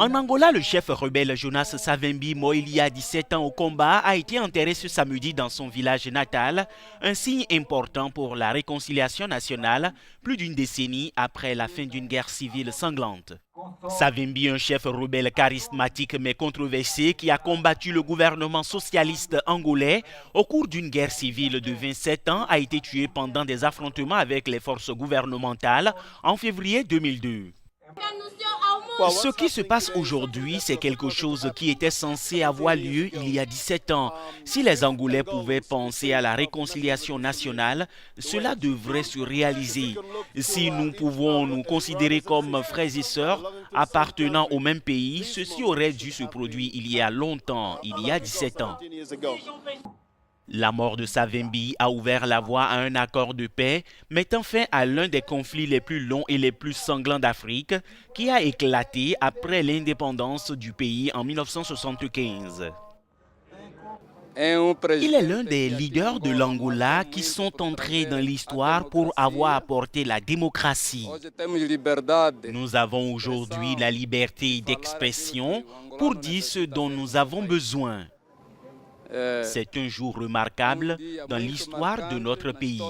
En Angola, le chef rebelle Jonas Savimbi, mort il y a 17 ans au combat, a été enterré ce samedi dans son village natal, un signe important pour la réconciliation nationale, plus d'une décennie après la fin d'une guerre civile sanglante. Savimbi, un chef rebelle charismatique mais controversé qui a combattu le gouvernement socialiste angolais au cours d'une guerre civile de 27 ans, a été tué pendant des affrontements avec les forces gouvernementales en février 2002. Ce qui se passe aujourd'hui, c'est quelque chose qui était censé avoir lieu il y a 17 ans. Si les Angolais pouvaient penser à la réconciliation nationale, cela devrait se réaliser. Si nous pouvons nous considérer comme frères et sœurs appartenant au même pays, ceci aurait dû se produire il y a longtemps, il y a 17 ans. La mort de Savimbi a ouvert la voie à un accord de paix, mettant fin à l'un des conflits les plus longs et les plus sanglants d'Afrique, qui a éclaté après l'indépendance du pays en 1975. Il est l'un des leaders de l'Angola qui sont entrés dans l'histoire pour avoir apporté la démocratie. Nous avons aujourd'hui la liberté d'expression pour dire ce dont nous avons besoin. C'est un jour remarquable dans l'histoire de notre pays.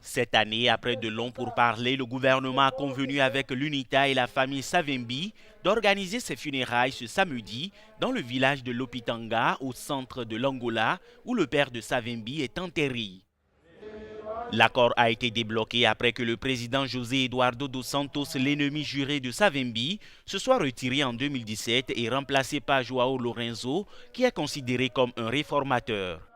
Cette année, après de longs pourparlers, le gouvernement a convenu avec l'UNITA et la famille Savimbi d'organiser ses funérailles ce samedi dans le village de Lopitanga, au centre de l'Angola, où le père de Savimbi est enterré. L'accord a été débloqué après que le président José Eduardo dos Santos, l'ennemi juré de Savimbi, se soit retiré en 2017 et remplacé par João Lourenço, qui est considéré comme un réformateur.